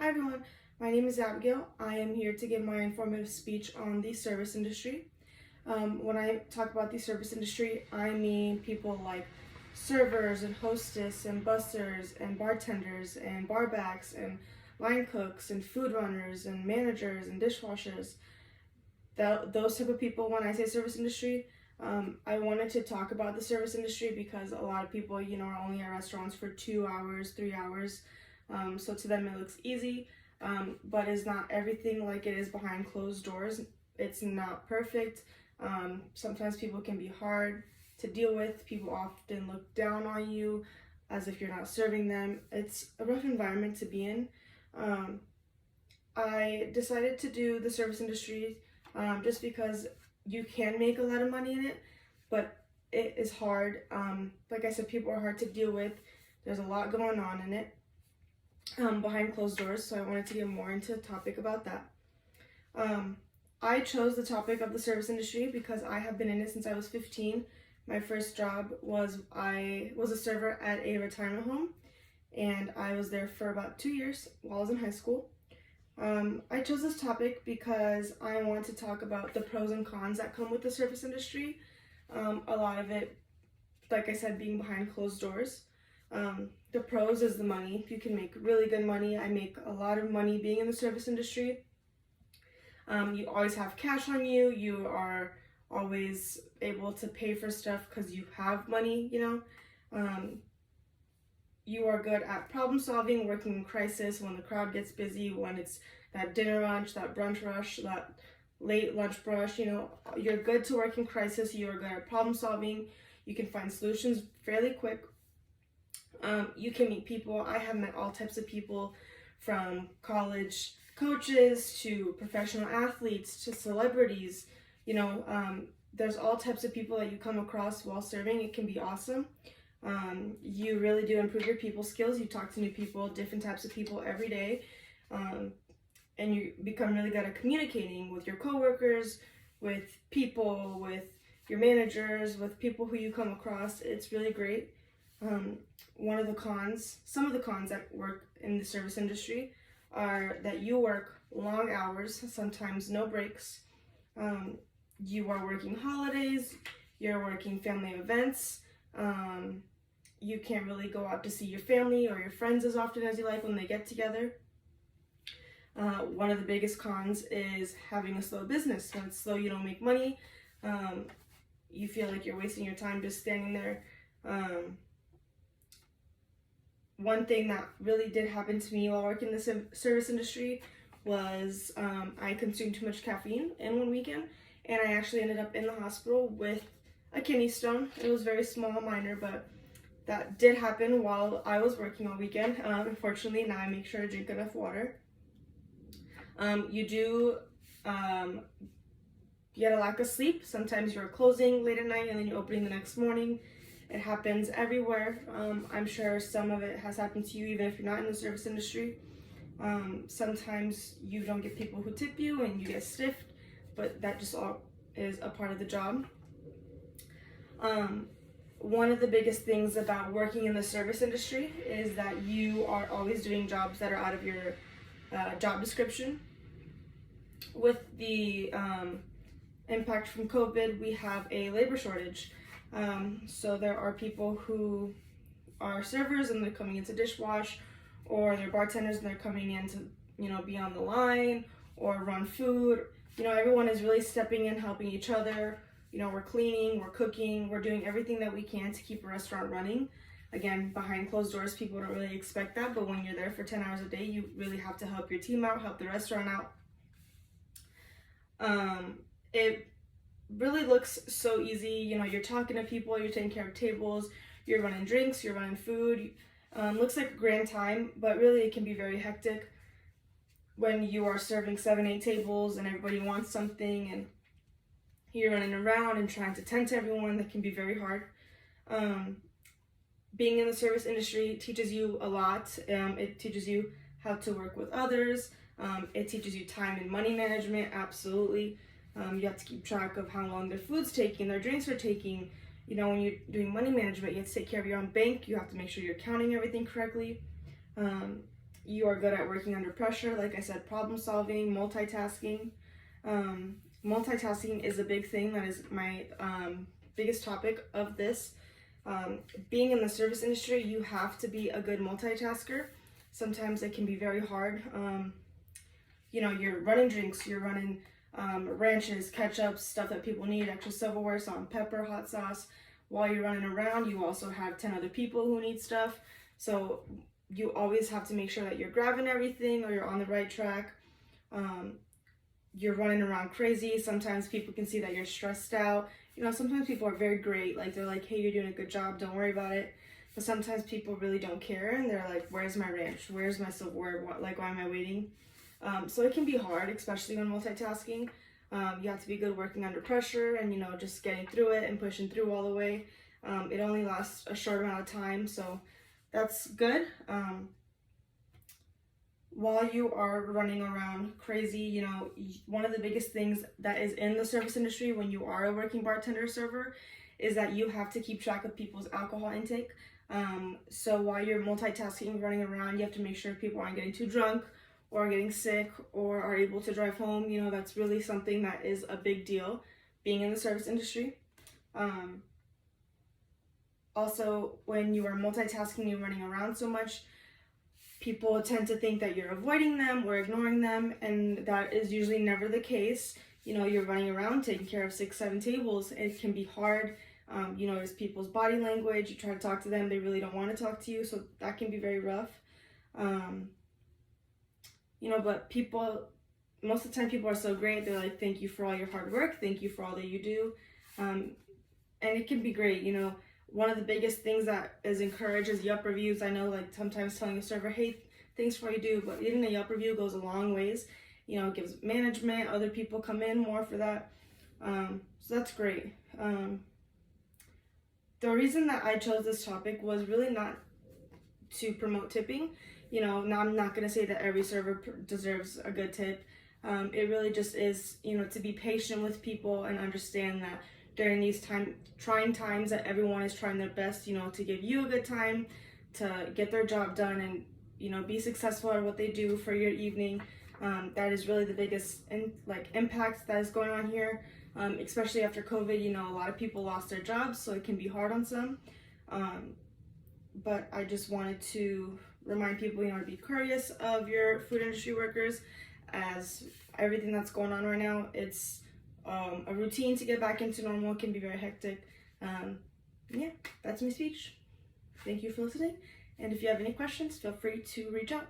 Hi everyone, my name is Abigail. I am here to give my informative speech on the service industry. When I talk about the service industry, I mean people like servers and hostess and bussers and bartenders and barbacks and line cooks and food runners and managers and dishwashers. Those type of people, when I say service industry, I wanted to talk about the service industry because a lot of people, are only at restaurants for 2 hours, 3 hours. So to them it looks easy, but it's not everything like it is behind closed doors. It's not perfect. Sometimes people can be hard to deal with. People often look down on you as if you're not serving them. It's a rough environment to be in. I decided to do the service industry just because you can make a lot of money in it, but it is hard. Like I said, people are hard to deal with. There's a lot going on in it behind closed doors, so I wanted to get more into the topic about that. I chose the topic of the service industry because I have been in it since I was 15. My first job was I was a server at a retirement home, and I was there for about 2 years while I was in high school. I chose this topic because I want to talk about the pros and cons that come with the service industry. A lot of it, like I said, being behind closed doors. The pros is the money. You can make really good money. I make a lot of money being in the service industry. You always have cash on you. You are always able to pay for stuff because you have money, You are good at problem solving, working in crisis when the crowd gets busy, when it's that dinner rush, that brunch rush, that late lunch rush, You're good to work in crisis. You are good at problem solving. You can find solutions fairly quick. You can meet people. I have met all types of people, from college coaches to professional athletes to celebrities. There's all types of people that you come across while serving. It can be awesome. You really do improve your people skills. You talk to new people, different types of people every day, and you become really good at communicating with your coworkers, with people, with your managers, with people who you come across. It's really great. Some of the cons that work in the service industry are that you work long hours, sometimes no breaks. You are working holidays, you're working family events. You can't really go out to see your family or your friends as often as you like when they get together. One of the biggest cons is having a slow business. When it's slow, you don't make money. You feel like you're wasting your time just standing there. One thing that really did happen to me while working in the service industry was I consumed too much caffeine in one weekend, and I actually ended up in the hospital with a kidney stone. It was very small, minor, but that did happen while I was working all weekend. Unfortunately, now I make sure to drink enough water. You do get a lack of sleep. Sometimes you're closing late at night and then you're opening the next morning. It happens everywhere. I'm sure some of it has happened to you even if you're not in the service industry. Sometimes you don't get people who tip you and you get stiffed, but that just all is a part of the job. One of the biggest things about working in the service industry is that you are always doing jobs that are out of your job description. With the impact from COVID, we have a labor shortage. So there are people who are servers and they're coming in to dishwash, or they're bartenders and they're coming in to, be on the line or run food. Everyone is really stepping in, helping each other. We're cleaning, we're cooking, we're doing everything that we can to keep a restaurant running. Again, behind closed doors, people don't really expect that, but when you're there for 10 hours a day, you really have to help your team out, help the restaurant out. It really looks so easy. You're talking to people, you're taking care of tables, you're running drinks, you're running food. Looks like a grand time, but really it can be very hectic when you are serving 7-8 tables and everybody wants something and you're running around and trying to tend to everyone. That can be very hard. Being in the service industry teaches you a lot. It teaches you how to work with others. It teaches you time and money management, absolutely. You have to keep track of how long their food's taking, their drinks are taking. When you're doing money management, you have to take care of your own bank. You have to make sure you're counting everything correctly. you are good at working under pressure. Like I said, problem solving, multitasking. Multitasking is a big thing. That is my biggest topic of this. Being in the service industry, you have to be a good multitasker. Sometimes it can be very hard. You know, you're running drinks, you're running ranches, ketchup, stuff that people need, extra silverware, salt and pepper, hot sauce. While you're running around, you also have 10 other people who need stuff. So you always have to make sure that you're grabbing everything or you're on the right track. You're running around crazy. Sometimes people can see that you're stressed out. You know, sometimes people are very great. Like, they're like, hey, you're doing a good job. Don't worry about it. But sometimes people really don't care. And they're like, where's my ranch? Where's my silverware? Like, why am I waiting? So it can be hard, especially when multitasking. You have to be good working under pressure and, you know, just getting through it and pushing through all the way. It only lasts a short amount of time. So that's good. While you are running around crazy, you know, one of the biggest things that is in the service industry when you are a working bartender server is that you have to keep track of people's alcohol intake. So while you're multitasking, running around, you have to make sure people aren't getting too drunk or getting sick or are able to drive home. You know, that's really something that is a big deal being in the service industry. Also, when you are multitasking, you're running around so much, people tend to think that you're avoiding them or ignoring them, and that is usually never the case. You know, you're running around taking care of 6-7 tables. It can be hard. You notice people's body language. You try to talk to them, they really don't want to talk to you, so that can be very rough. You know, but people, most of the time people are so great. They're like, thank you for all your hard work. Thank you for all that you do. And it can be great, you know. One of the biggest things that is encouraged is Yelp reviews. I know, like, sometimes telling a server, hey, thanks for what you do, but even a Yelp review goes a long ways. You know, it gives management, other people come in more for that. So that's great. The reason that I chose this topic was really not to promote tipping. You know, now I'm not going to say that every server deserves a good tip. It really just is, you know, to be patient with people and understand that during these trying times that everyone is trying their best, you know, to give you a good time, to get their job done and, you know, be successful at what they do for your evening. That is really the biggest impact that is going on here, especially after COVID. You know, a lot of people lost their jobs, so it can be hard on some. But I just wanted to remind people, you know, to be courteous of your food industry workers, as everything that's going on right now, it's a routine to get back into normal can be very hectic. Yeah, that's my speech. Thank you for listening. And if you have any questions, feel free to reach out.